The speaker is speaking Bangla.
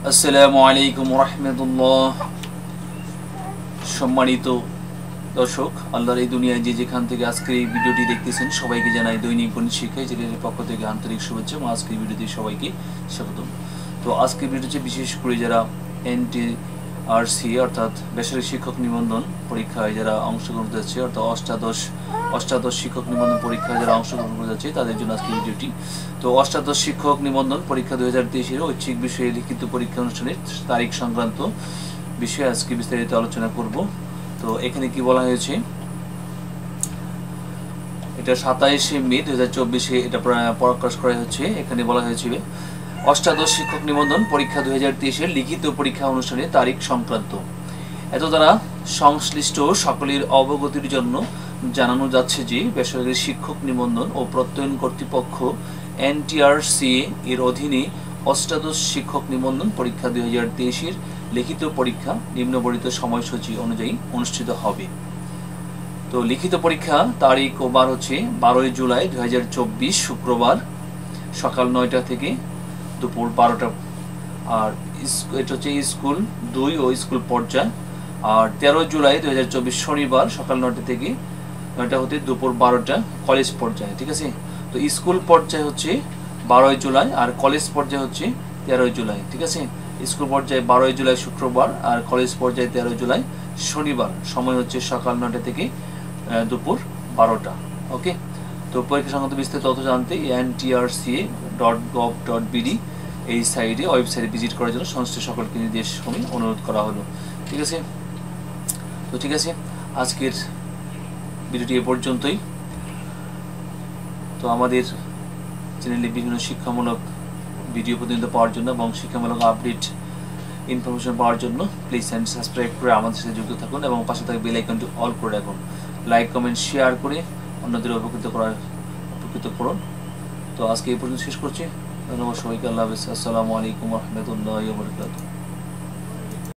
আসসালামু আলাইকুম রাহমাতুল্লাহ। সম্মানিত দর্শক, আল্লাহর এই দুনিয়ায় যে যেখান থেকে আজকে এই ভিডিওটি দেখতেছেন সবাইকে জানাই দৈনিক গণিত শিক্ষায় জেলের পক্ষ থেকে আন্তরিক শুভেচ্ছা এবং আজকের ভিডিওতে সবাইকে স্বাগতম। তো আজকের ভিডিওতে বিশেষ করে যারা এনটিআরসি অর্থাৎ বেসরকারি শিক্ষক নিবন্ধন পরীক্ষায় যারা অংশগ্রহণ করতে যাচ্ছে, অর্থাৎ অষ্টাদশ শিক্ষক নিবন্ধন পরীক্ষায় যারা অংশগ্রহণ করতে যাচ্ছে তাদের জন্য আজকের ভিডিওটি। তো অষ্টাদশ শিক্ষক নিবন্ধন পরীক্ষা 2023-এর ঐচ্ছিক বিষয়ে লিখিত পরীক্ষা অনুষ্ঠানের তারিখ সংক্রান্ত বিষয়ে আজকে বিস্তারিত আলোচনা করব। তো এখানে কি বলা হয়েছে, এটা 27শে মে 2024-এ এটা প্রকাশ করা হচ্ছে। এখানে বলা হয়েছে অষ্টাদশ শিক্ষক নিবন্ধন পরীক্ষা 2023-এর লিখিত পরীক্ষা অনুষ্ঠানের তারিখ সংক্রান্ত। এত দ্বারা সংশ্লিষ্ট সকলের অবগতির জন্য জানানো যাচ্ছে যে বেসরকারি শিক্ষক নিবন্ধন ও প্রত্যয়ন কর্তৃপক্ষ এনটিআরসি এর অধীনে অষ্টাদশ শিক্ষক নিবন্ধন পরীক্ষা 2023-এর লিখিত পরীক্ষা নিম্নবর্ণিত সময়সূচি অনুযায়ী অনুষ্ঠিত হবে। তো লিখিত পরীক্ষা তারিখ ও বার হচ্ছে 12 জুলাই 2024 শুক্রবার সকাল 9টা থেকে দুপুর 12টা। আর এটা হচ্ছে স্কুল 2 ও স্কুল পর্যায়। আর 13 জুলাই 2024 শনিবার সকাল 9টা থেকে 9টা হতে দুপুর 12টা কলেজ পর্যায়ে। ঠিক আছে, তো স্কুল পর্যায়ে হচ্ছে 12 জুলাই আর কলেজ পর্যায়ে হচ্ছে 13 জুলাই। ঠিক আছে, স্কুল পর্যায়ে 12 জুলাই শুক্রবার আর কলেজ পর্যায়ে 13 জুলাই শনিবার। সময় হচ্ছে সকাল 9টা থেকে দুপুর 12টা। ওকে, তো পরীক্ষা সংক্রান্ত বিস্তারিত তথ্য জানতে ntrca.gov.bd এই ওয়েবসাইটে ভিজিট করার জন্য সংশ্লিষ্ট সকলকে নির্দেশক্রমে অনুরোধ করা হলো। ঠিক আছে, তো ঠিক আছে, আজকের ভিডিওটি এ পর্যন্তই। তো আমাদের চ্যানেলে বিভিন্ন শিক্ষামূলক ভিডিও প্রতিনিয়ত পাওয়ার জন্য এবং শিক্ষামূলক আপডেট ইনফরমেশন পাওয়ার জন্য প্লিজ চ্যানেল সাবস্ক্রাইব করে আমাদের সাথে যুক্ত থাকুন এবং পাশে থাকা বেল আইকনটি অল করে রাখুন। লাইক কমেন্ট শেয়ার করে অন্যদের উপকৃত করুন। তো আজকে এই পর্যন্ত শেষ করছি। ধন্যবাদ সবাইকে। আল্লাহ হাফেজ। আসসালামু আলাইকুম রহমতুল্লাহি ওয়া বারাকাতুহু।